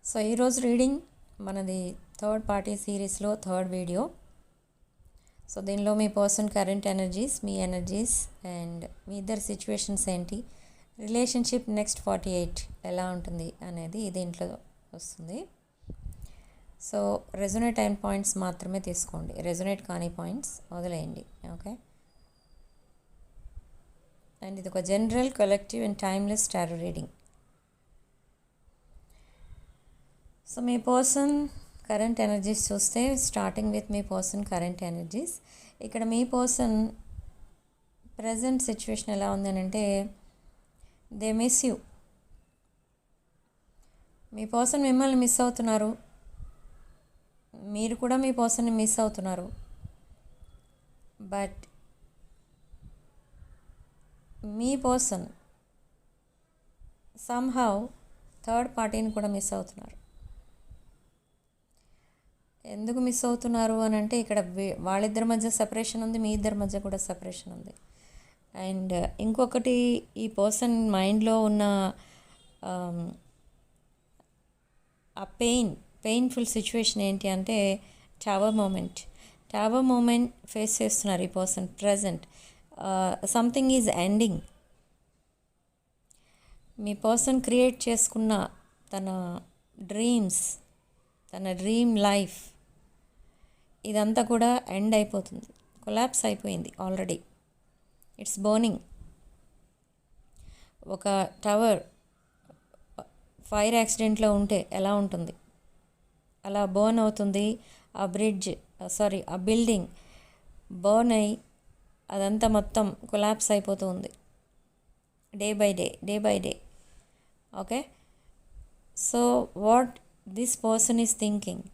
So ఈరోజు reading మనది third party సిరీస్లో థర్డ్ వీడియో. సో దీనిలో మీ పర్సన్ కరెంట్ ఎనర్జీస్, మీ ఎనర్జీస్ అండ్ మీ ఇద్దరు సిచ్యువేషన్స్ ఏంటి, రిలేషన్షిప్ నెక్స్ట్ 48 ఎలా ఉంటుంది అనేది దీంట్లో వస్తుంది. సో రెజొనేట్ అయిన పాయింట్స్ మాత్రమే తీసుకోండి, రెజొనేట్ కాని పాయింట్స్ వదిలేయండి. ఓకే, అండ్ ఇది ఒక general, collective and timeless tarot reading. So మీ పర్సన్ కరెంట్ ఎనర్జీస్ చూస్తే, స్టార్టింగ్ విత్ మీ పర్సన్ కరెంట్ ఎనర్జీస్. ఇక్కడ మీ పర్సన్ ప్రజెంట్ సిచ్యువేషన్ ఎలా ఉంది అని అంటే, దే మిస్ యూ. మీ పర్సన్ మిమ్మల్ని మిస్ అవుతున్నారు, మీరు కూడా మీ పర్సన్ని మిస్ అవుతున్నారు. బట్ మీ పర్సన్ సమ్హౌ థర్డ్ పార్టీని కూడా మిస్ అవుతున్నారు. ఎందుకు మిస్ అవుతున్నారు అని అంటే, ఇక్కడ వాళ్ళిద్దరి మధ్య సెపరేషన్ ఉంది, మీ ఇద్దరి మధ్య కూడా సెపరేషన్ ఉంది. అండ్ ఇంకొకటి, ఈ పర్సన్ మైండ్లో ఉన్న ఆ పెయిన్ఫుల్ సిచ్యువేషన్ ఏంటి అంటే, టవర్ మూమెంట్ ఫేస్ చేస్తున్నారు ఈ person present. Something is ending. Me person create చేసుకున్న తన డ్రీమ్స్, తన డ్రీమ్ లైఫ్, ఇదంతా కూడా ఎండ్ అయిపోతుంది, కొలాప్స్ అయిపోయింది ఆల్రెడీ. It's burning. ఒక టవర్ ఫైర్ యాక్సిడెంట్లో ఉంటే ఎలా ఉంటుంది, అలా బర్న్ అవుతుంది. ఆ బిల్డింగ్ బర్న్ అయ్యి అదంతా మొత్తం కొలాప్స్ అయిపోతూ ఉంది, day by day. Okay, so what this person is thinking,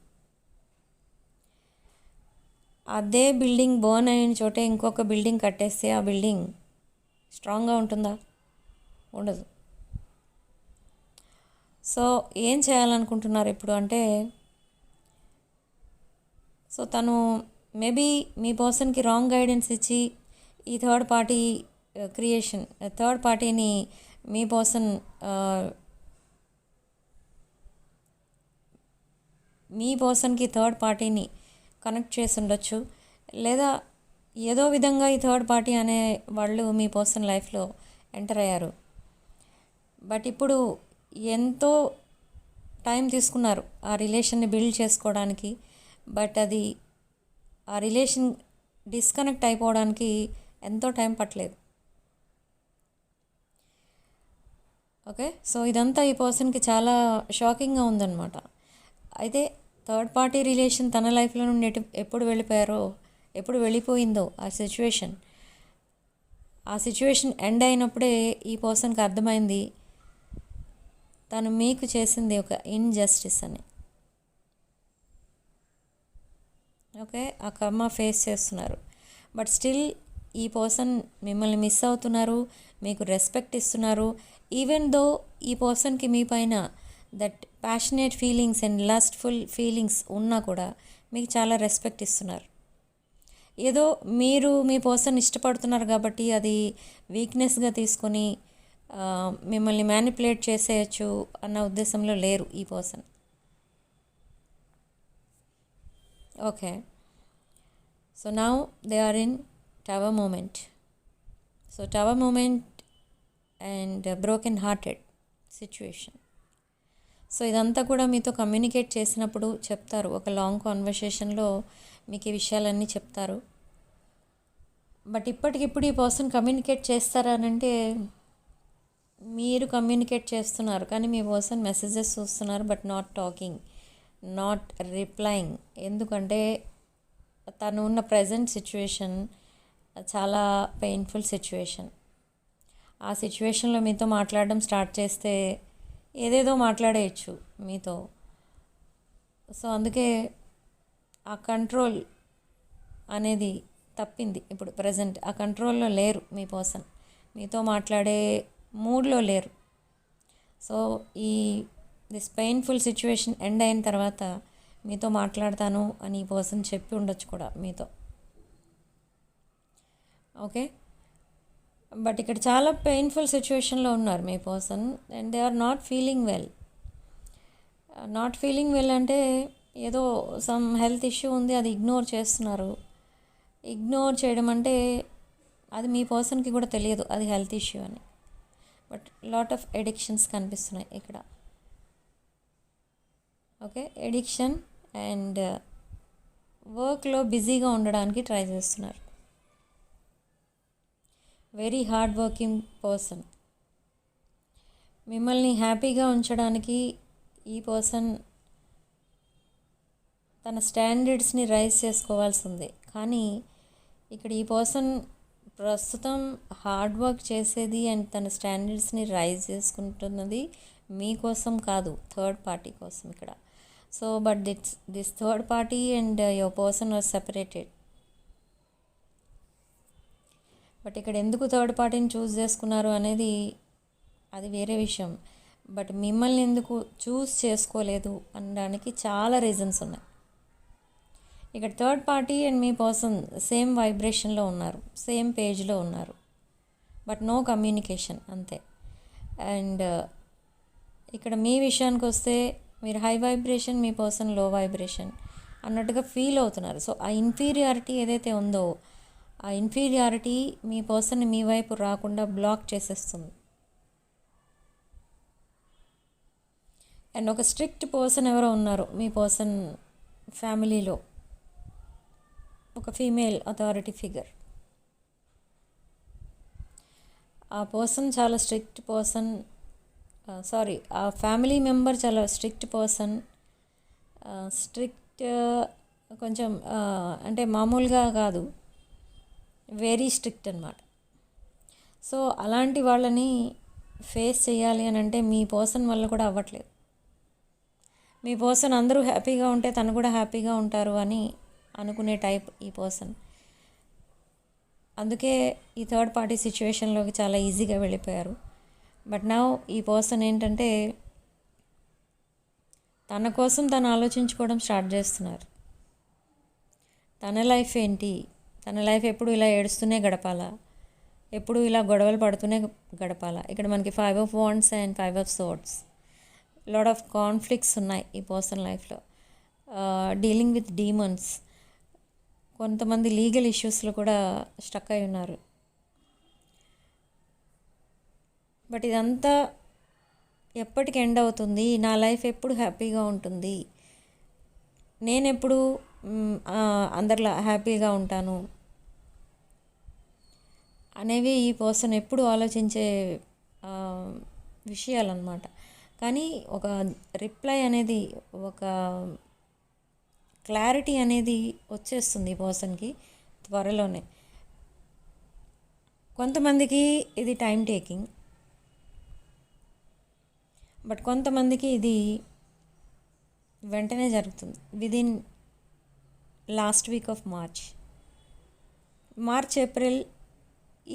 అదే బిల్డింగ్ బర్న్ అయిన చోటే ఇంకొక బిల్డింగ్ కట్టేస్తే ఆ బిల్డింగ్ స్ట్రాంగ్గా ఉంటుందా? ఉండదు. సో ఏం చేయాలనుకుంటున్నారు ఇప్పుడు అంటే, సో తను మేబీ మీ పర్సన్కి రాంగ్ గైడెన్స్ ఇచ్చి ఈ థర్డ్ పార్టీని మీ పర్సన్కి థర్డ్ పార్టీని కనెక్ట్ చేసి ఉండొచ్చు. లేదా ఏదో విధంగా ఈ థర్డ్ పార్టీ అనే వాళ్ళు మీ పర్సన్ లైఫ్లో ఎంటర్ అయ్యారు. బట్ ఇప్పుడు ఎంతో టైం తీసుకున్నారు ఆ రిలేషన్ని బిల్డ్ చేసుకోవడానికి. బట్ ఆ రిలేషన్ డిస్కనెక్ట్ అయిపోవడానికి ఎంతో టైం పట్టలేదు. ఓకే, సో ఇదంతా ఈ పర్సన్కి చాలా షాకింగ్గా ఉందన్నమాట. అయితే థర్డ్ పార్టీ రిలేషన్ తన లైఫ్లో నుండి ఎప్పుడు వెళ్ళిపోయిందో ఆ సిచ్యువేషన్ ఎండ్ అయినప్పుడే ఈ పర్సన్కి అర్థమైంది తను మీకు చేసింది ఒక ఇన్జస్టిస్ అని. ఓకే, ఆ కర్మ ఫేస్ చేస్తున్నారు. బట్ స్టిల్ ఈ పర్సన్ మిమ్మల్ని మిస్ అవుతున్నారు, మీకు రెస్పెక్ట్ ఇస్తున్నారు. ఈవెన్ దో ఈ పర్సన్కి మీ పైన that passionate feelings and lustful feelings ఉన్నా కూడా మీకు చాలా రెస్పెక్ట్ ఇస్తున్నారు. ఏదో మీరు మీ పర్సన్ ఇష్టపడుతున్నారు కాబట్టి అది వీక్నెస్గా తీసుకొని మిమ్మల్ని మ్యానిపులేట్ చేసేయచ్చు అన్న ఉద్దేశంలో లేరు ఈ person. Okay, so now they are in tower moment. So tower moment and broken hearted situation. So ఇదంతా కూడా మీతో కమ్యూనికేట్ చేసినప్పుడు చెప్తారు, ఒక లాంగ్ కాన్వర్సేషన్లో మీకు ఈ విషయాలన్నీ చెప్తారు. బట్ ఇప్పటికిప్పుడు ఈ పర్సన్ కమ్యూనికేట్ చేస్తారనంటే, మీరు కమ్యూనికేట్ చేస్తున్నారు కానీ మీ పర్సన్ మెసేజెస్ చూస్తున్నారు but not talking, not replying. ఎందుకంటే తను ఉన్న ప్రజెంట్ సిచ్యువేషన్ చాలా పెయిన్ఫుల్ సిచ్యువేషన్. ఆ సిచ్యువేషన్లో మీతో మాట్లాడడం స్టార్ట్ చేస్తే ఏదేదో మాట్లాడేయచ్చు మీతో. సో అందుకే ఆ కంట్రోల్ అనేది తప్పింది. ఇప్పుడు ప్రజెంట్ ఆ కంట్రోల్లో లేరు మీ పర్సన్, మీతో మాట్లాడే మూడ్లో లేరు. So this painful situation end అయిన తర్వాత మీతో మాట్లాడతాను అని ఈ పర్సన్ చెప్పి ఉండొచ్చు కూడా మీతో. ఓకే, బట్ ఇక్కడ చాలా పెయిన్ఫుల్ సిచ్యువేషన్లో ఉన్నారు మీ person and they are not feeling well. Not feeling well అంటే ఏదో సమ్ హెల్త్ ఇష్యూ ఉంది, అది ఇగ్నోర్ చేస్తున్నారు. ఇగ్నోర్ చేయడం అంటే అది మీ పర్సన్కి కూడా తెలియదు అది హెల్త్ ఇష్యూ అని. బట్ లాట్ ఆఫ్ ఎడిక్షన్స్ కనిపిస్తున్నాయి ఇక్కడ. ఓకే, ఎడిక్షన్ అండ్ వర్క్లో బిజీగా ఉండడానికి ట్రై చేస్తున్నారు. Very hard working person. మిమ్మల్ని హ్యాపీగా ఉంచడానికి ఈ పర్సన్ తన స్టాండర్డ్స్ని రైజ్ చేసుకోవాల్సి ఉంది. కానీ ఇక్కడ ఈ పర్సన్ ప్రస్తుతం హార్డ్ వర్క్ చేసేది అండ్ తన స్టాండర్డ్స్ని రైజ్ చేసుకుంటున్నది మీకోసం కాదు, థర్డ్ పార్టీ కోసం ఇక్కడ. So but this third party and your person was separated. But ఇక్కడ ఎందుకు థర్డ్ పార్టీని చూస్ చేసుకున్నారు అనేది అది వేరే విషయం. బట్ మిమ్మల్ని ఎందుకు చూస్ చేసుకోలేదు అనడానికి చాలా రీజన్స్ ఉన్నాయి. ఇక్కడ థర్డ్ పార్టీ అండ్ మీ పర్సన్ సేమ్ వైబ్రేషన్లో ఉన్నారు, సేమ్ పేజ్లో ఉన్నారు, బట్ నో కమ్యూనికేషన్ అంతే. అండ్ ఇక్కడ మీ విషయానికి వస్తే మీరు హై వైబ్రేషన్, మీ పర్సన్ లో వైబ్రేషన్ అన్నట్టుగా ఫీల్ అవుతున్నారు. సో ఆ ఇన్ఫీరియారిటీ ఏదైతే ఉందో ఆ ఇన్ఫీరియారిటీ మీ పర్సన్ని మీ వైపు రాకుండా బ్లాక్ చేసేస్తుంది. అండ్ ఒక స్ట్రిక్ట్ పర్సన్ ఎవరో ఉన్నారు మీ పర్సన్ ఫ్యామిలీలో, ఒక ఫీమేల్ అథారిటీ ఫిగర్. ఆ పర్సన్ చాలా స్ట్రిక్ట్ పర్సన్, ఆ ఫ్యామిలీ మెంబర్ చాలా స్ట్రిక్ట్ పర్సన్. స్ట్రిక్ట్ కొంచెం అంటే మామూలుగా కాదు, వెరీ స్ట్రిక్ట్ అన్నమాట. సో అలాంటి వాళ్ళని ఫేస్ చేయాలి అని అంటే మీ పర్సన్ వల్ల కూడా అవ్వట్లేదు. మీ పర్సన్ అందరూ హ్యాపీగా ఉంటే తను కూడా హ్యాపీగా ఉంటారు అని అనుకునే టైప్ ఈ పర్సన్. అందుకే ఈ థర్డ్ పార్టీ సిచ్యువేషన్లోకి చాలా ఈజీగా వెళ్ళిపోయారు. బట్ నౌ ఈ పర్సన్ ఏంటంటే తన కోసం తను ఆలోచించుకోవడం స్టార్ట్ చేస్తున్నారు. తన లైఫ్ ఏంటి, తన లైఫ్ ఎప్పుడు ఇలా ఏడుస్తూనే గడపాలా, ఎప్పుడు ఇలా గొడవలు పడుతూనే గడపాలా. ఇక్కడ మనకి 5 of Wands and 5 of Swords. Lot of conflicts ఉన్నాయి ఈ పర్సన్ లైఫ్లో. Dealing with demons. కొంతమంది లీగల్ ఇష్యూస్లో కూడా స్టక్ అయి ఉన్నారు. బట్ ఇదంతా ఎప్పటికి ఎండ్ అవుతుంది, నా లైఫ్ ఎప్పుడు హ్యాపీగా ఉంటుంది, నేను ఎప్పుడు అందరిలా హ్యాపీగా ఉంటాను అనేవి ఈ పర్సన్ ఎప్పుడు ఆలోచించే విషయాలన్నమాట. కానీ ఒక రిప్లై అనేది, ఒక క్లారిటీ అనేది వచ్చేస్తుంది ఈ పర్సన్కి త్వరలోనే. కొంతమందికి ఇది టైం టేకింగ్, బట్ కొంతమందికి ఇది వెంటనే జరుగుతుంది. Within last week off March April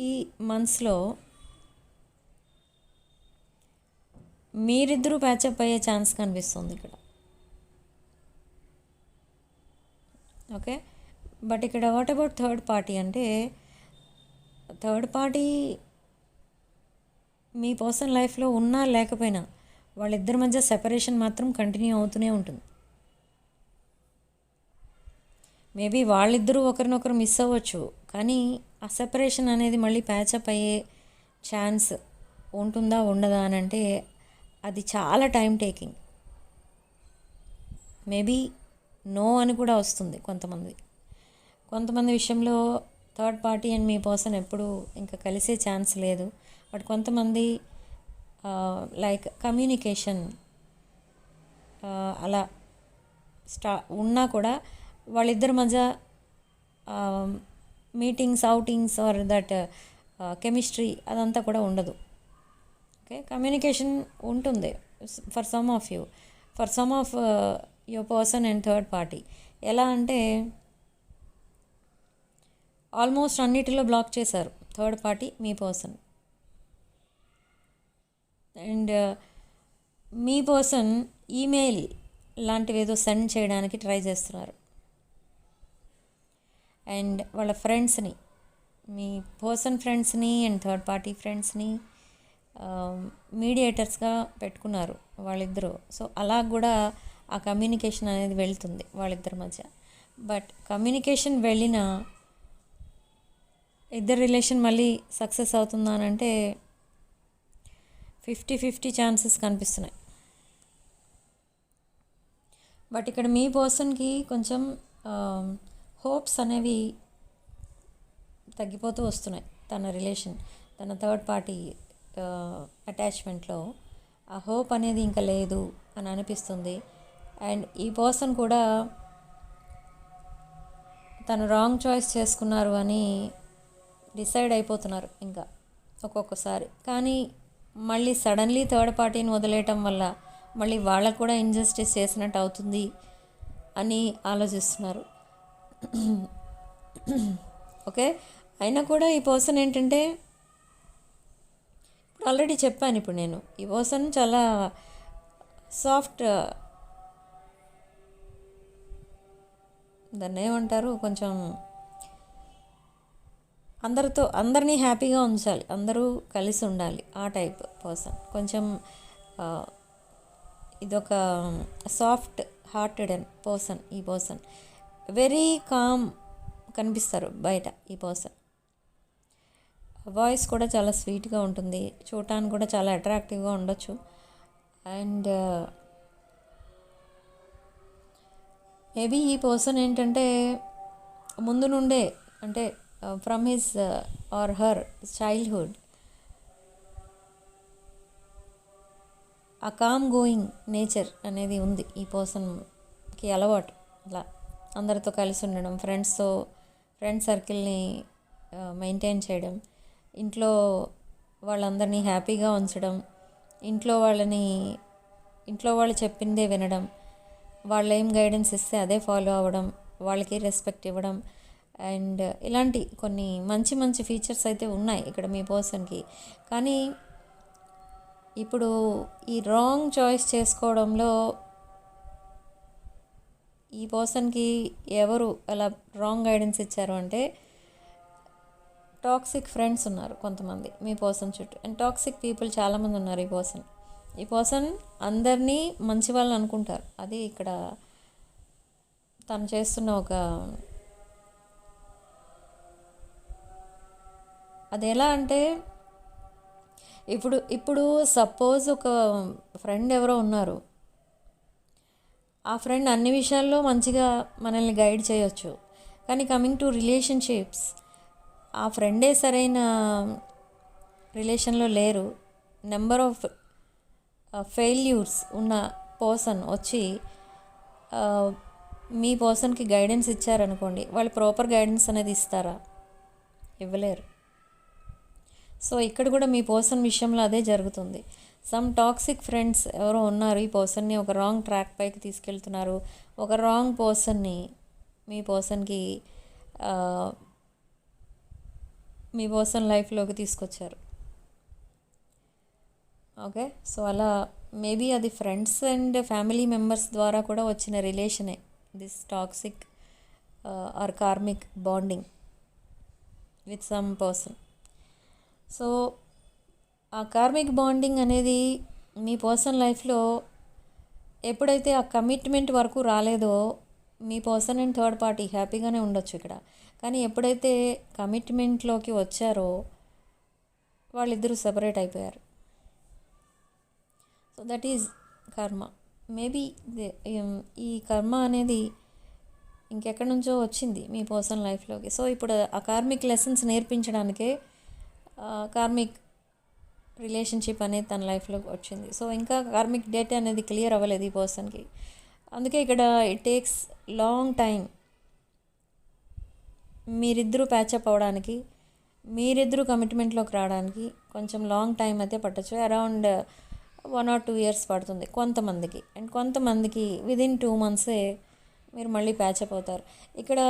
ఈ మంత్స్లో మీరిద్దరూ ప్యాచప్ అయ్యే ఛాన్స్ కనిపిస్తుంది ఇక్కడ. ఓకే, బట్ ఇక్కడ వాట్ అబౌట్ థర్డ్ పార్టీ అంటే, థర్డ్ పార్టీ మీ పర్సనల్ లైఫ్లో ఉన్నా లేకపోయినా వాళ్ళిద్దరి మధ్య సెపరేషన్ మాత్రం కంటిన్యూ అవుతూనే ఉంటుంది. మేబీ వాళ్ళిద్దరూ ఒకరినొకరు మిస్ అవ్వచ్చు, కానీ ఆ సెపరేషన్ అనేది మళ్ళీ ప్యాచప్ అయ్యే ఛాన్స్ ఉంటుందా ఉండదా అని అంటే అది చాలా టైం టేకింగ్. మేబీ నో అని కూడా వస్తుంది కొంతమంది విషయంలో. థర్డ్ పార్టీ అండ్ మీ పర్సన్ ఎప్పుడు ఇంకా కలిసే ఛాన్స్ లేదు. బట్ కొంతమంది లైక్ కమ్యూనికేషన్ అలా ఉన్నా కూడా వాళ్ళిద్దరి మధ్య meetings, outings or that chemistry అదంతా కూడా ఉండదు. ఓకే, కమ్యూనికేషన్ ఉంటుంది for some of you, for some of your person and third party. ఎలా అంటే ఆల్మోస్ట్ అన్నిటిలో బ్లాక్ చేశారు థర్డ్ పార్టీ మీ పర్సన్. అండ్ మీ పర్సన్ ఈమెయిల్ లాంటివి ఏదో సెండ్ చేయడానికి ట్రై చేస్తున్నారు. అండ్ వాళ్ళ ఫ్రెండ్స్ని, మీ పర్సన్ ఫ్రెండ్స్ని అండ్ థర్డ్ పార్టీ ఫ్రెండ్స్ని మీడియేటర్స్గా పెట్టుకున్నారు వాళ్ళిద్దరూ. సో అలా కూడా ఆ కమ్యూనికేషన్ అనేది వెళ్తుంది వాళ్ళిద్దరి మధ్య. బట్ కమ్యూనికేషన్ వెళ్ళిన ఇద్దరు రిలేషన్ మళ్ళీ సక్సెస్ అవుతుందా అని అంటే 50-50 ఛాన్సెస్ కనిపిస్తున్నాయి. బట్ ఇక్కడ మీ పర్సన్కి కొంచెం హోప్స్ అనేవి తగ్గిపోతూ వస్తున్నాయి. తన థర్డ్ పార్టీ అటాచ్మెంట్లో ఆ హోప్ అనేది ఇంకా లేదు అని అనిపిస్తుంది. అండ్ ఈ పర్సన్ కూడా తను రాంగ్ చాయిస్ చేసుకున్నారు అని డిసైడ్ అయిపోతున్నారు ఇంకా ఒక్కొక్కసారి. కానీ మళ్ళీ సడన్లీ థర్డ్ పార్టీని వదిలేయటం వల్ల మళ్ళీ వాళ్ళకు కూడా ఇంజస్టిస్ చేసినట్టు అవుతుంది అని ఆలోచిస్తున్నారు. ఓకే, అయినా కూడా ఈ పర్సన్ ఏంటంటే ఇప్పుడు ఆల్రెడీ చెప్పాను. ఇప్పుడు నేను ఈ పర్సన్ చాలా సాఫ్ట్, దాన్ని ఏమంటారు, కొంచెం అందరినీ హ్యాపీగా ఉంచాలి, అందరూ కలిసి ఉండాలి, ఆ టైప్ పర్సన్. కొంచెం ఇదొక సాఫ్ట్ హార్టెడ్ పర్సన్. ఈ పర్సన్ వెరీ కామ్ కనిపిస్తారు బయట. ఈ పర్సన్ వాయిస్ కూడా చాలా స్వీట్గా ఉంటుంది, చూడటానికి కూడా చాలా అట్రాక్టివ్గా ఉండొచ్చు. అండ్ మేబీ ఈ పర్సన్ ఏంటంటే ముందు నుండే, అంటే from his or her childhood, ఆ కామ్ గోయింగ్ నేచర్ అనేది ఉంది ఈ పర్సన్కి. అలవాటు అలా అందరితో కలిసి ఉండడం, ఫ్రెండ్ సర్కిల్ని మెయింటైన్ చేయడం, ఇంట్లో వాళ్ళందరినీ హ్యాపీగా ఉంచడం, ఇంట్లో వాళ్ళు చెప్పిందే వినడం, వాళ్ళు ఏం గైడెన్స్ ఇస్తే అదే ఫాలో అవ్వడం, వాళ్ళకి రెస్పెక్ట్ ఇవ్వడం. అండ్ ఇలాంటి కొన్ని మంచి మంచి ఫీచర్స్ అయితే ఉన్నాయి ఇక్కడ మీ పర్సన్కి. కానీ ఇప్పుడు ఈ రాంగ్ చాయిస్ చేసుకోవడంలో ఈ పర్సన్కి ఎవరు అలా రాంగ్ గైడెన్స్ ఇచ్చారు అంటే టాక్సిక్ ఫ్రెండ్స్ ఉన్నారు కొంతమంది మీ పర్సన్ చుట్టూ. అండ్ టాక్సిక్ పీపుల్ చాలామంది ఉన్నారు ఈ పర్సన్ అందరినీ మంచి వాళ్ళని అనుకుంటారు. అది ఇక్కడ తను చేస్తున్న అది ఎలా అంటే ఇప్పుడు సపోజ్ ఒక ఫ్రెండ్ ఎవరో ఉన్నారు, ఆ ఫ్రెండ్ అన్ని విషయాల్లో మంచిగా మనల్ని గైడ్ చేయొచ్చు. కానీ కమింగ్ టు రిలేషన్షిప్స్, ఆ ఫ్రెండే సరైన రిలేషన్లో లేరు. నెంబర్ ఆఫ్ ఫెయిల్యూర్స్ ఉన్న పర్సన్ వచ్చి మీ పర్సన్కి గైడెన్స్ ఇచ్చారనుకోండి, వాళ్ళు ప్రాపర్ గైడెన్స్ అనేది ఇస్తారా? ఇవ్వలేరు. సో ఇక్కడ కూడా మీ పర్సన్ విషయంలో అదే జరుగుతుంది. సమ్ టాక్సిక్ ఫ్రెండ్స్ ఎవరో ఉన్నారు, ఈ పర్సన్ని ఒక రాంగ్ ట్రాక్ పైకి తీసుకెళ్తున్నారు. ఒక రాంగ్ పర్సన్ని మీ పర్సన్ లైఫ్లోకి తీసుకొచ్చారు. ఓకే, సో అలా మేబీ అది ఫ్రెండ్స్ అండ్ ఫ్యామిలీ మెంబర్స్ ద్వారా కూడా వచ్చిన రిలేషనే this toxic or karmic bonding with some person. So ఆ కార్మిక్ బాండింగ్ అనేది మీ పర్సన్ లైఫ్లో ఎప్పుడైతే ఆ కమిట్మెంట్ వరకు రాలేదో మీ పర్సన్ అండ్ థర్డ్ పార్టీ హ్యాపీగానే ఉండొచ్చు ఇక్కడ. కానీ ఎప్పుడైతే కమిట్మెంట్లోకి వచ్చారో వాళ్ళిద్దరూ సెపరేట్ అయిపోయారు. సో దట్ ఈజ్ కర్మ. మేబీ ఈ కర్మ అనేది ఇంకెక్కడి నుంచో వచ్చింది మీ పర్సన్ లైఫ్లోకి. సో ఇప్పుడు ఆ కార్మిక్ లెసన్స్ నేర్పించడానికే కార్మిక్ రిలేషన్షిప్ అనేది తన లైఫ్లోకి వచ్చింది. సో ఇంకా కార్మిక్ డేట్ అనేది క్లియర్ అవ్వలేదు ఈ పర్సన్కి. అందుకే ఇక్కడ ఇట్ టేక్స్ లాంగ్ టైం మీరిద్దరూ ప్యాచప్ అవ్వడానికి, మీరిద్దరూ కమిట్మెంట్లోకి రావడానికి కొంచెం లాంగ్ టైం అయితే పట్టచ్చు. అరౌండ్ 1 or 2 years పడుతుంది కొంతమందికి. అండ్ కొంతమందికి విదిన్ 2 months మీరు మళ్ళీ ప్యాచప్ అవుతారు. ఇక్కడ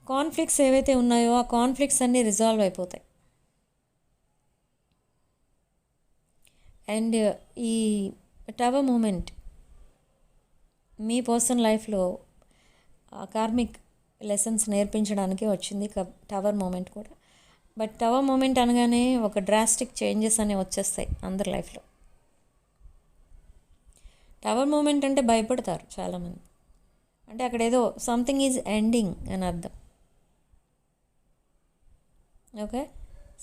కాన్ఫ్లిక్ట్స్ ఏవైతే ఉన్నాయో ఆ కాన్ఫ్లిక్ట్స్ అన్నీ రిజాల్వ్ అయిపోతాయి. అండ్ ఈ టవర్ మూమెంట్ మీ పర్సన్ లైఫ్లో కార్మిక్ లెసన్స్ నేర్పించడానికి వచ్చింది టవర్ మూమెంట్ కూడా. బట్ టవర్ మూమెంట్ అనగానే ఒక డ్రాస్టిక్ చేంజెస్ అనేవి వచ్చేస్తాయి అందరి లైఫ్లో. టవర్ మూమెంట్ అంటే భయపడతారు చాలామంది. అంటే అక్కడ ఏదో సంథింగ్ ఈజ్ ఎండింగ్ అని అర్థం. Okay,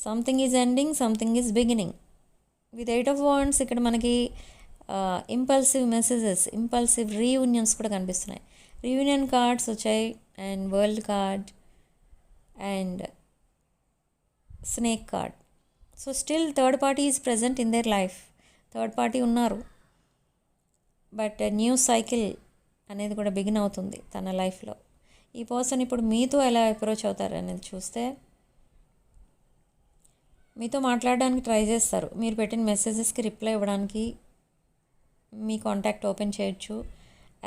something is ending, something is beginning. With 8 of Wands ఇక్కడ మనకి ఇంపల్సివ్ మెసేజెస్, ఇంపల్సివ్ రీయూనియన్స్ కూడా కనిపిస్తున్నాయి. రీయూనియన్ కార్డ్స్ వచ్చాయి, and world card and snake card. So still third party is present in their life. Third party ఉన్నారు, but new cycle అనేది కూడా begin అవుతుంది తన లైఫ్లో. ఈ పర్సన్ ఇప్పుడు మీతో ఎలా అప్రోచ్ అవుతారు అనేది చూస్తే, మీతో మాట్లాడడానికి ట్రై చేస్తారు. మీరు పెట్టిన మెసేజెస్కి రిప్లై ఇవ్వడానికి మీ కాంటాక్ట్ ఓపెన్ చేయొచ్చు.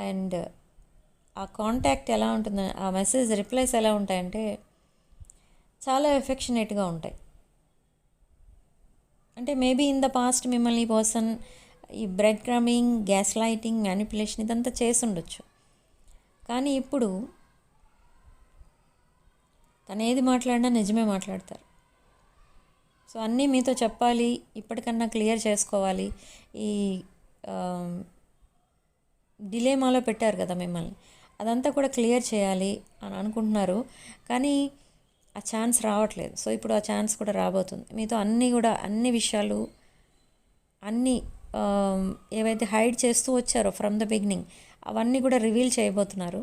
అండ్ ఆ కాంటాక్ట్ ఎలా ఉంటుంది, ఆ మెసేజ్ రిప్లైస్ ఎలా ఉంటాయంటే చాలా ఎఫెక్షనేట్గా ఉంటాయి. అంటే మేబీ ఇన్ ద పాస్ట్ మిమ్మల్ని ఈ పర్సన్ ఈ బ్రెడ్ క్రమింగ్, గ్యాస్ లైటింగ్, మ్యానిపులేషన్ ఇదంతా చేసి ఉండొచ్చు. కానీ ఇప్పుడు తను ఏది మాట్లాడినా నిజమే మాట్లాడతారు. సో అన్నీ మీతో చెప్పాలి, ఇప్పటికన్నా క్లియర్ చేసుకోవాలి. ఈ డిలేమాలో పెట్టారు కదా మిమ్మల్ని, అదంతా కూడా క్లియర్ చేయాలి అని అనుకుంటున్నారు. కానీ ఆ ఛాన్స్ రావట్లేదు. సో ఇప్పుడు ఆ ఛాన్స్ కూడా రాబోతుంది. మీతో అన్ని విషయాలు, అన్నీ ఏవైతే హైడ్ చేస్తూ వచ్చారో ఫ్రమ్ ద బిగినింగ్ అవన్నీ కూడా రివీల్ చేయబోతున్నారు.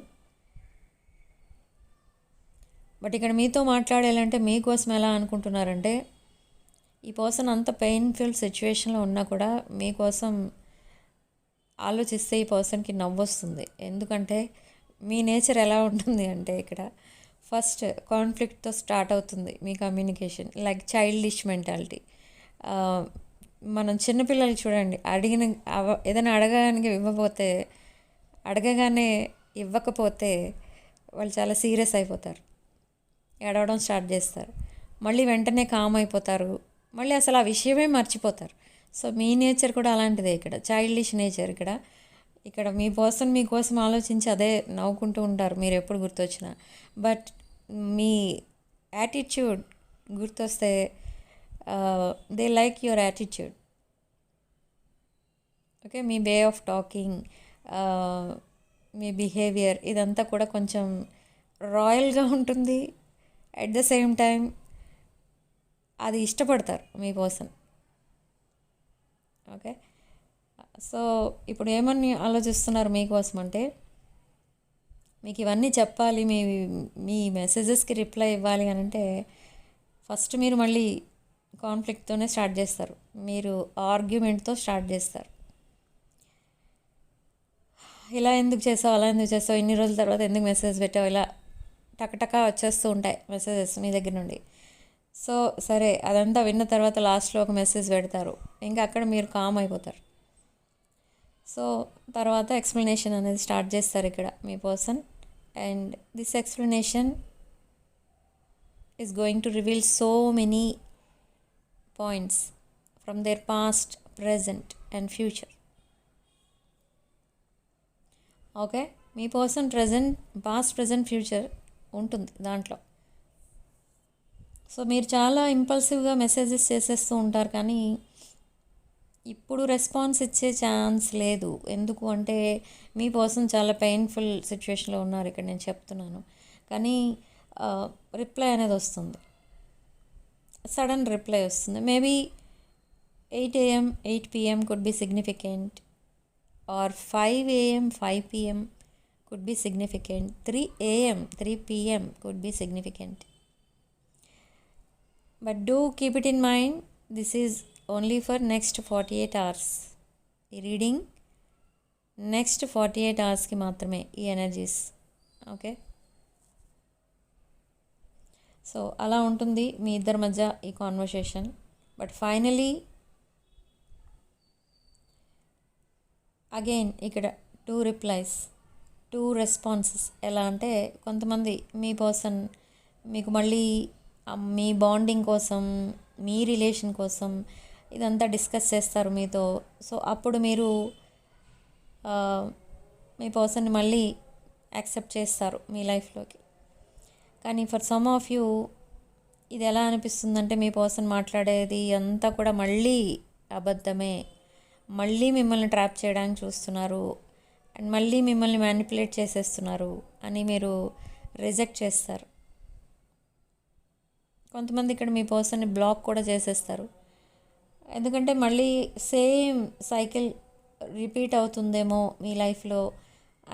బట్ ఇక్కడ మీతో మాట్లాడాలంటే మీకోసం ఎలా అనుకుంటున్నారంటే, ఈ పర్సన్ అంత పెయిన్ఫుల్ సిచ్యువేషన్లో ఉన్నా కూడా మీకోసం ఆలోచిస్తే ఈ పర్సన్కి నవ్వు వస్తుంది. ఎందుకంటే మీ నేచర్ ఎలా ఉంటుంది అంటే, ఇక్కడ ఫస్ట్ కాన్ఫ్లిక్ట్తో స్టార్ట్ అవుతుంది మీ కమ్యూనికేషన్, లైక్ చైల్డిష్ మెంటాలిటీ. మనం చిన్నపిల్లలు చూడండి, ఏదైనా అడగగానే ఇవ్వకపోతే వాళ్ళు చాలా సీరియస్ అయిపోతారు, ఏడవడం స్టార్ట్ చేస్తారు, మళ్ళీ వెంటనే కామ్ అయిపోతారు, మళ్ళీ అసలు ఆ విషయమే మర్చిపోతారు. సో మీ నేచర్ కూడా అలాంటిదే, ఇక్కడ చైల్డిష్ నేచర్. ఇక్కడ మీ పర్సన్ మీకోసం ఆలోచించి అదే నవ్వుకుంటూ ఉంటారు మీరు ఎప్పుడు గుర్తొచ్చినా. బట్ మీ యాటిట్యూడ్ గుర్తొస్తే they like your attitude. Okay, me way of talking, me behaviour ఇదంతా కూడా కొంచెం రాయల్గా ఉంటుంది. అట్ ద సేమ్ టైం అది ఇష్టపడతారు మీ పర్సన్. ఓకే, సో ఇప్పుడు ఏమని ఆలోచిస్తున్నారు మీకోసం అంటే, మీకు ఇవన్నీ చెప్పాలి, మీ మెసేజెస్కి రిప్లై ఇవ్వాలి అని అంటే ఫస్ట్ మీరు మళ్ళీ కాన్ఫ్లిక్ట్తోనే స్టార్ట్ చేస్తారు, మీరు ఆర్గ్యుమెంట్తో స్టార్ట్ చేస్తారు. ఇలా ఎందుకు చేసావు, అలా ఎందుకు చేసావు, ఇన్ని రోజుల తర్వాత ఎందుకు మెసేజ్ పెట్టావు, ఇలా టకటకా వచ్చేస్తూ ఉంటాయి మెసేజెస్ మీ దగ్గర నుండి. సో సరే, అదంతా విన్న తర్వాత లాస్ట్లో ఒక మెసేజ్ పెడతారు, ఇంకా అక్కడ మీరు కామ్ అయిపోతారు. సో తర్వాత ఎక్స్ప్లెనేషన్ అనేది స్టార్ట్ చేస్తారు ఇక్కడ మీ person. And this explanation is going to reveal so many points from their past, present and future. Okay, మీ పర్సన్ పాస్ట్, ప్రెజెంట్, ఫ్యూచర్ ఉంటుంది దాంట్లో. సో మీరు చాలా ఇంపల్సివ్గా మెసేజెస్ చేసేస్తూ ఉంటారు, కానీ ఇప్పుడు రెస్పాన్స్ ఇచ్చే ఛాన్స్ లేదు. ఎందుకు అంటే మీ పర్సన్ చాలా పెయిన్ఫుల్ సిచ్యువేషన్లో ఉన్నారు, ఇక్కడ నేను చెప్తున్నాను. కానీ రిప్లై అనేది వస్తుంది, సడన్ రిప్లై వస్తుంది. Maybe 8 AM 8 PM could be significant, or 5 AM 5 PM could be significant, 3 AM 3 PM could be significant. But do keep it in mind, this is only for next 48 hours. ఈ reading next 48 అవర్స్కి మాత్రమే ఈ energies. Okay, so అలా ఉంటుంది మీ ఇద్దరి మధ్య ఈ conversation. But finally again ఇక్కడ 2 రిప్లైస్, 2 రెస్పాన్సెస్. ఎలా అంటే కొంతమంది మీ పర్సన్ మీకు మళ్ళీ మీ బాండింగ్ కోసం, మీ రిలేషన్ కోసం ఇదంతా డిస్కస్ చేస్తారు మీతో. సో అప్పుడు మీరు మీ పర్సన్ని మళ్ళీ యాక్సెప్ట్ చేస్తారు మీ లైఫ్లోకి. కానీ ఫర్ సమ్ ఆఫ్ యూ ఇది ఎలా అనిపిస్తుందంటే మీ పర్సన్ మాట్లాడేది అంతా కూడా మళ్ళీ అబద్ధమే, మళ్ళీ మిమ్మల్ని ట్రాప్ చేయడానికి చూస్తున్నారు అండ్ మళ్ళీ మిమ్మల్ని మ్యానిపులేట్ చేసేస్తున్నారు అని మీరు రిజెక్ట్ చేస్తారు. కొంతమంది ఇక్కడ మీ పర్సన్ని బ్లాక్ కూడా చేసేస్తారు. ఎందుకంటే మళ్ళీ సేమ్ సైకిల్ రిపీట్ అవుతుందేమో మీ లైఫ్లో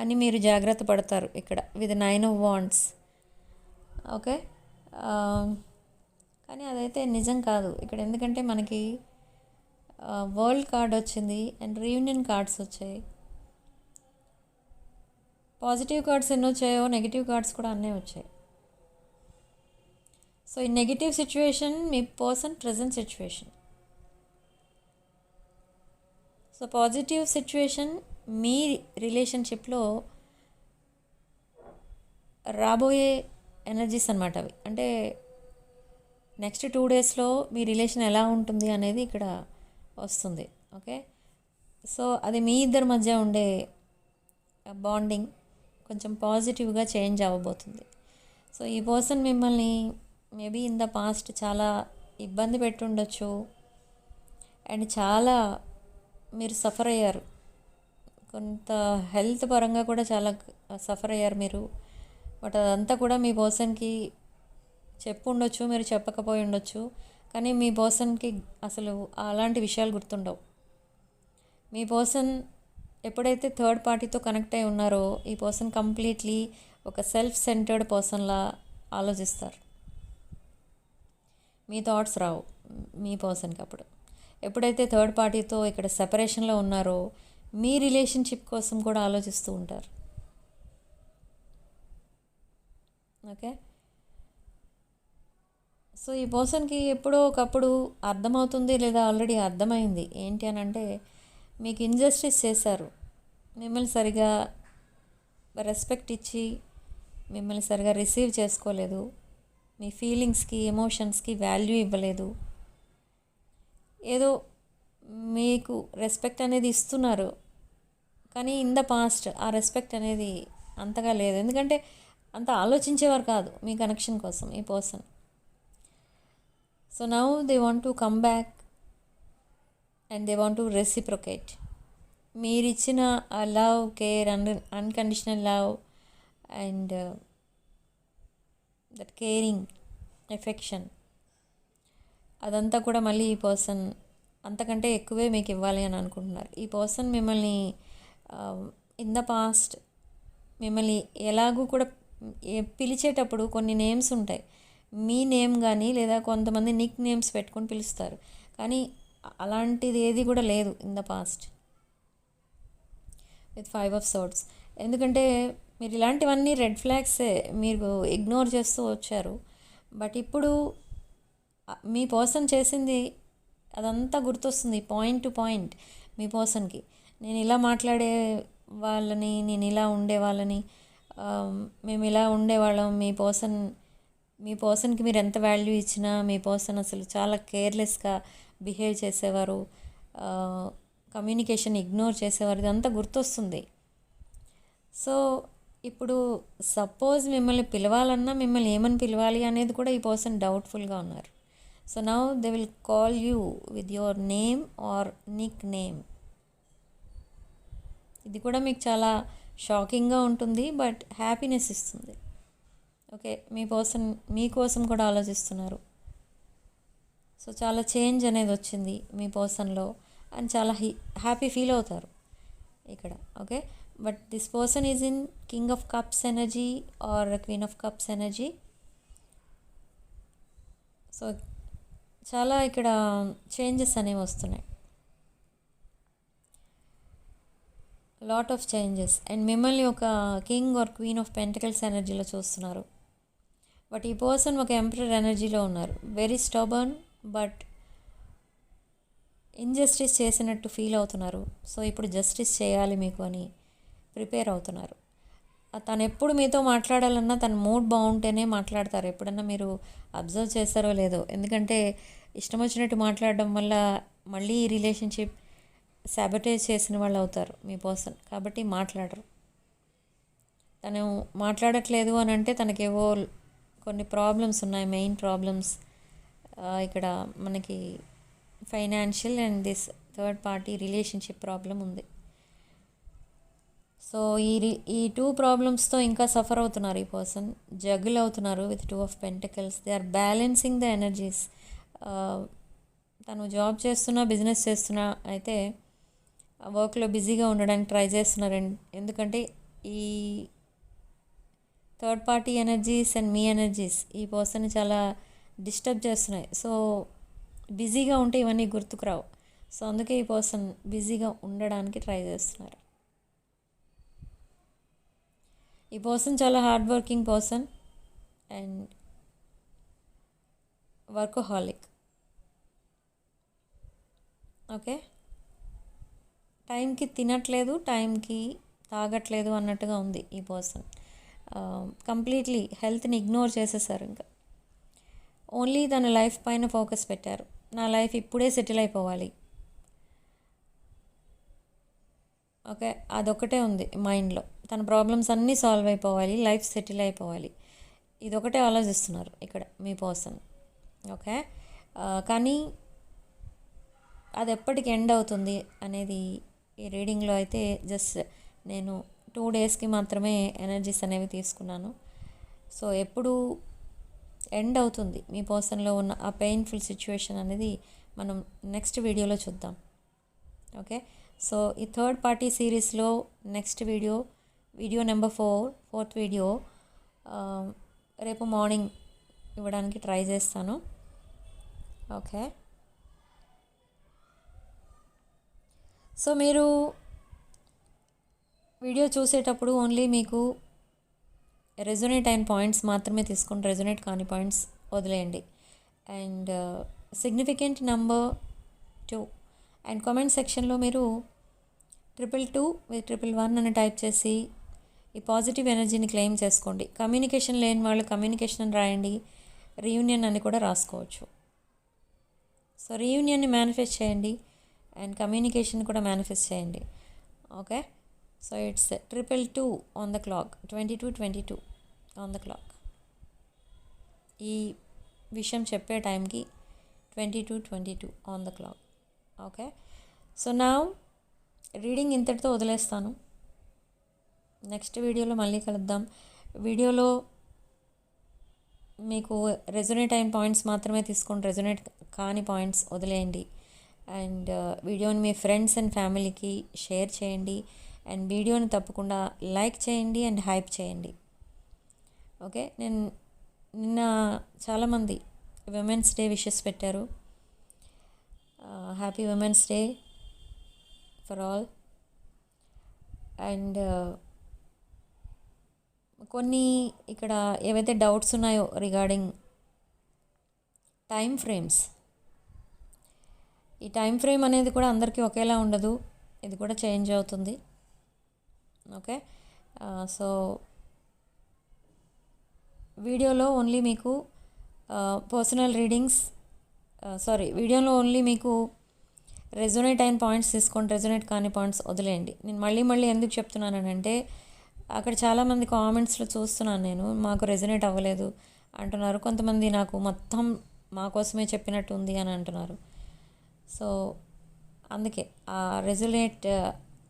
అని మీరు జాగ్రత్త పడతారు ఇక్కడ విత్ 9 of Wands. ఓకే, కానీ అదైతే నిజం కాదు ఇక్కడ. ఎందుకంటే మనకి వరల్డ్ కార్డ్ వచ్చింది అండ్ రీయూనియన్ కార్డ్స్ వచ్చాయి. పాజిటివ్ కార్డ్స్ ఎన్ని వచ్చాయో నెగిటివ్ కార్డ్స్ కూడా అన్నీ వచ్చాయి. సో ఈ నెగిటివ్ సిచ్యువేషన్ మీ person present situation. So positive situation మీ రిలేషన్షిప్లో రాబోయే ఎనర్జీస్ అన్నమాట అవి. అంటే నెక్స్ట్ 2 daysలో మీ రిలేషన్ ఎలా ఉంటుంది అనేది ఇక్కడ వస్తుంది. ఓకే, సో అది మీ ఇద్దరి మధ్య ఉండే బాండింగ్ కొంచెం పాజిటివ్గా చేంజ్ అవ్వబోతుంది. సో ఈ పర్సన్ మిమ్మల్ని మేబీ ఇన్ ద పాస్ట్ చాలా ఇబ్బంది పెట్టుండొచ్చు అండ్ చాలా మీరు సఫర్ అయ్యారు. కొంత హెల్త్ పరంగా కూడా చాలా సఫర్ అయ్యారు మీరు. బట్ అదంతా కూడా మీ పర్సన్కి చెప్పు ఉండొచ్చు, మీరు చెప్పకపోయి ఉండొచ్చు. కానీ మీ పర్సన్కి అసలు అలాంటి విషయాలు గుర్తుండవు. మీ పర్సన్ ఎప్పుడైతే థర్డ్ పార్టీతో కనెక్ట్ అయి ఉన్నారో ఈ పర్సన్ కంప్లీట్లీ ఒక సెల్ఫ్ సెంటర్డ్ పర్సన్లా ఆలోచిస్తారు. మీ థాట్స్ రావు మీ పర్సన్కి. అప్పుడు ఎప్పుడైతే థర్డ్ పార్టీతో ఇక్కడ సెపరేషన్లో ఉన్నారో మీ రిలేషన్షిప్ కోసం కూడా ఆలోచిస్తూ ఉంటారు. ఓకే, సో ఈ పర్సన్కి ఎప్పుడో ఒకప్పుడు అర్థమవుతుంది లేదా ఆల్రెడీ అర్థమైంది ఏంటి అని అంటే మీకు ఇంజస్టిస్ చేశారు, మిమ్మల్ని సరిగా రెస్పెక్ట్ ఇచ్చి మిమ్మల్ని సరిగా రిసీవ్ చేసుకోలేదు, మీ ఫీలింగ్స్కి ఎమోషన్స్కి వాల్యూ ఇవ్వలేదు. ఏదో మీకు రెస్పెక్ట్ అనేది ఇస్తున్నారు కానీ ఇన్ ద పాస్ట్ ఆ రెస్పెక్ట్ అనేది అంతగా లేదు. ఎందుకంటే అంత ఆలోచించేవారు కాదు మీ కనెక్షన్ కోసం ఈ person. So now they want to come back and they want to reciprocate. మీరు ఇచ్చిన ఆ love, care, unconditional love and that caring, affection అదంతా కూడా మళ్ళీ ఈ పర్సన్ అంతకంటే ఎక్కువే మీకు ఇవ్వాలి అని అనుకుంటున్నారు. ఈ పర్సన్ మిమ్మల్ని ఇన్ ద పాస్ట్ మిమ్మల్ని ఎలాగూ కూడా పిలిచేటప్పుడు కొన్ని నేమ్స్ ఉంటాయి. మీ నేమ్ కానీ లేదా కొంతమంది నిక్ నేమ్స్ పెట్టుకొని పిలుస్తారు. కానీ అలాంటిది ఏది కూడా లేదు in the past with 5 of Swords. ఎందుకంటే మీరు ఇలాంటివన్నీ రెడ్ ఫ్లాగ్సే మీరు ఇగ్నోర్ చేస్తూ వచ్చారు. బట్ ఇప్పుడు మీ పర్సన్ చేసింది అదంతా గుర్తొస్తుంది పాయింట్ టు పాయింట్ మీ పర్సన్కి. నేను ఇలా మాట్లాడే వాళ్ళని, నేను ఇలా ఉండే వాళ్ళని, మేము ఇలా ఉండేవాళ్ళం. మీ పర్సన్కి మీరు ఎంత వాల్యూ ఇచ్చినా మీ పర్సన్ అసలు చాలా కేర్లెస్గా బిహేవ్ చేసేవారు, కమ్యూనికేషన్ ఇగ్నోర్ చేసేవారు. ఇదంతా గుర్తొస్తుంది. సో ఇప్పుడు సపోజ్ మిమ్మల్ని పిలవాలన్నా మిమ్మల్ని ఏమని పిలవాలి అనేది కూడా ఈ పర్సన్ డౌట్ఫుల్గా ఉన్నారు. So now they will call you with your name or nick name. ఇది కూడా మీకు చాలా షాకింగ్గా ఉంటుంది బట్ హ్యాపీనెస్ ఇస్తుంది. ఓకే, మీ పర్సన్ మీకోసం కూడా ఆలోచిస్తున్నారు. సో చాలా చేంజ్ అనేది వచ్చింది మీ పర్సన్లో అండ్ చాలా హ్యాపీ ఫీల్ అవుతారు ఇక్కడ. Okay, but this person is in king of cups energy or queen of cups energy. So చాలా ఇక్కడ చేంజెస్ అనేవి వస్తున్నాయి, లాట్ ఆఫ్ చేంజెస్. అండ్ మిమ్మల్ని ఒక king or queen of pentacles ఎనర్జీలో చూస్తున్నారు. బట్ ఈ పర్సన్ ఒక ఎంపరర్ ఎనర్జీలో ఉన్నారు. వెరీ స్టబర్న్ బట్ ఇంజస్టిస్ చేసినట్టు ఫీల్ అవుతున్నారు. సో ఇప్పుడు జస్టిస్ చేయాలి మీకు అని ప్రిపేర్ అవుతున్నారు. తను ఎప్పుడు మీతో మాట్లాడాలన్నా తన మూడ్ బాగుంటేనే మాట్లాడతారు. ఎప్పుడన్నా మీరు అబ్జర్వ్ చేస్తారో లేదో, ఎందుకంటే ఇష్టం వచ్చినట్టు మాట్లాడడం వల్ల మళ్ళీ ఈ రిలేషన్షిప్ సాబటేజ్ చేసిన వాళ్ళు అవుతారు మీ పర్సన్. కాబట్టి మాట్లాడరు. తను మాట్లాడట్లేదు అని అంటే తనకేవో కొన్ని ప్రాబ్లమ్స్ ఉన్నాయి, మెయిన్ ప్రాబ్లమ్స్ ఇక్కడ మనకి financial and this third party relationship problem ఉంది. సో ఈ టూ ప్రాబ్లమ్స్తో ఇంకా సఫర్ అవుతున్నారు ఈ పర్సన్, జగుల్ అవుతున్నారు with 2 of Pentacles. They are balancing the energies. తను జాబ్ చేస్తున్నా, బిజినెస్ చేస్తున్నా అయితే వర్క్లో బిజీగా ఉండడానికి ట్రై చేస్తున్నారు. ఎందుకంటే ఈ థర్డ్ పార్టీ ఎనర్జీస్ అండ్ మీ ఎనర్జీస్ ఈ పర్సన్ని చాలా డిస్టర్బ్ చేస్తున్నాయి. సో బిజీగా ఉంటే ఇవన్నీ గుర్తుకు రావు. సో అందుకే ఈ పర్సన్ బిజీగా ఉండడానికి ట్రై చేస్తున్నారు. ఈ పర్సన్ చాలా hard working person and workaholic. Okay, టైంకి తినట్లేదు, టైంకి తాగట్లేదు అన్నట్టుగా ఉంది ఈ పర్సన్. కంప్లీట్లీ హెల్త్ని ఇగ్నోర్ చేసేసారు. ఇంకా ఓన్లీ తన లైఫ్ పైన ఫోకస్ పెట్టారు. నా లైఫ్ ఇప్పుడే సెటిల్ అయిపోవాలి, ఓకే, అదొకటే ఉంది మైండ్లో. తన ప్రాబ్లమ్స్ అన్నీ సాల్వ్ అయిపోవాలి, లైఫ్ సెటిల్ అయిపోవాలి, ఇదొకటే ఆలోచిస్తున్నారు ఇక్కడ మీ పర్సన్. ఓకే, కానీ అది ఎప్పటికి ఎండ్ అవుతుంది అనేది ఈ రీడింగ్లో అయితే జస్ట్ నేను 2 daysకి మాత్రమే ఎనర్జీస్ అనేవి తీసుకున్నాను. సో ఎప్పుడు ఎండ్ అవుతుంది మీ పర్సన్లో ఉన్న ఆ పెయిన్ఫుల్ సిచ్యువేషన్ అనేది మనం నెక్స్ట్ వీడియోలో చూద్దాం. ఓకే, సో ఈ థర్డ్ పార్టీ సిరీస్లో next video number 4th video రేపు మార్నింగ్ ఇవ్వడానికి ట్రై చేస్తాను. ఓకే, సో మీరు వీడియో చూసేటప్పుడు ఓన్లీ మీకు రెజొనేట్ అయిన పాయింట్స్ మాత్రమే తీసుకొని రెజొనేట్ కాని పాయింట్స్ వదిలేయండి. And significant number 2 and comment సెక్షన్లో మీరు 222 with 111 అని టైప్ చేసి ఈ పాజిటివ్ ఎనర్జీని క్లెయిమ్ చేసుకోండి. కమ్యూనికేషన్ లేని వాళ్ళు కమ్యూనికేషన్ అని రాయండి, రీయూనియన్ అని కూడా రాసుకోవచ్చు. సో రీయూనియన్ని మేనిఫెస్ట్ చేయండి అండ్ కమ్యూనికేషన్ కూడా మేనిఫెస్ట్ చేయండి. Okay, so it's 222 on the clock, 22:22 on the clock. ఈ విషయం చెప్పే టైంకి 22:22 on the clock. Okay, so నా రీడింగ్ ఇంతటితో వదిలేస్తాను. నెక్స్ట్ వీడియోలో మళ్ళీ కలుద్దాం. వీడియోలో మీకు రెజొనేట్ అయిన పాయింట్స్ మాత్రమే తీసుకోండి, రెజొనేట్ కాని పాయింట్స్ వదిలేయండి. అండ్ వీడియోని మీ ఫ్రెండ్స్ అండ్ ఫ్యామిలీకి షేర్ చేయండి అండ్ వీడియోని తప్పకుండా లైక్ చేయండి అండ్ హైప్ చేయండి. ఓకే, నేను నిన్న చాలామంది విమెన్స్ డే విషెస్ పెట్టారు. Happy women's day for all. And కొన్ని ఇక్కడ ఏవైతే డౌట్స్ ఉన్నాయో రిగార్డింగ్ టైం ఫ్రేమ్స్, ఈ టైం ఫ్రేమ్ అనేది కూడా అందరికీ ఒకేలా ఉండదు, ఇది కూడా చేంజ్ అవుతుంది. ఓకే, సో వీడియోలో ఓన్లీ మీకు పర్సనల్ రీడింగ్స్ వీడియోలో ఓన్లీ మీకు రెజొనేట్ అయిన పాయింట్స్ తీసుకోండి, రెజొనేట్ కాని పాయింట్స్ వదిలేయండి. నేను మళ్ళీ ఎందుకు చెప్తున్నానంటే అక్కడ చాలామంది కామెంట్స్లో చూస్తున్నాను నేను, మాకు రెజొనేట్ అవ్వలేదు అంటున్నారు. కొంతమంది నాకు మొత్తం మా కోసమే చెప్పినట్టు ఉంది అని అంటున్నారు. సో అందుకే ఆ రెజొనేట్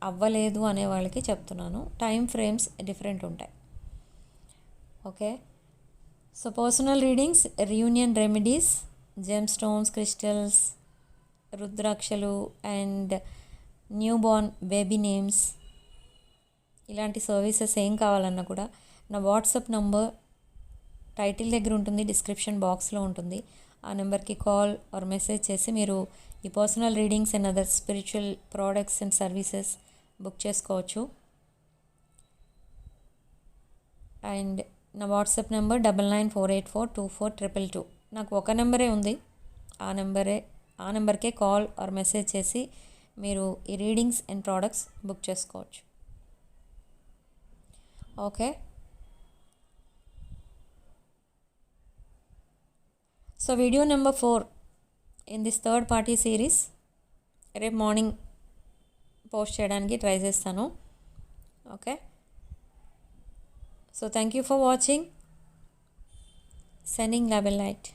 అవ్వలేదు అనే వాళ్ళకి చెప్తున్నాను, టైం ఫ్రేమ్స్ డిఫరెంట్ ఉంటాయి. Okay, so personal readings, reunion remedies, gem stones, crystals, రుద్రాక్షలు and new born baby names, ఇలాంటి సర్వీసెస్ ఏం కావాలన్నా కూడా నా వాట్సాప్ నంబర్ టైటిల్ దగ్గర ఉంటుంది, డిస్క్రిప్షన్ బాక్స్లో ఉంటుంది. ఆ నెంబర్కి కాల్ ఆర్ మెసేజ్ చేసి మీరు ఈ personal readings and other spiritual products and services book చేసుకోవచ్చు. అండ్ నా వాట్సాప్ నెంబర్ 9948424222. నాకు ఒక నెంబరే ఉంది, ఆ నెంబర్కే కాల్ ఆర్ మెసేజ్ చేసి మీరు ఈ రీడింగ్స్ అండ్ ప్రోడక్ట్స్ బుక్ చేసుకోవచ్చు. Okay, so video number 4 in this third party series రేపు మార్నింగ్ పోస్ట్ చేయడానికి ట్రై చేస్తాను. Okay, so thank you for watching. sending love and light.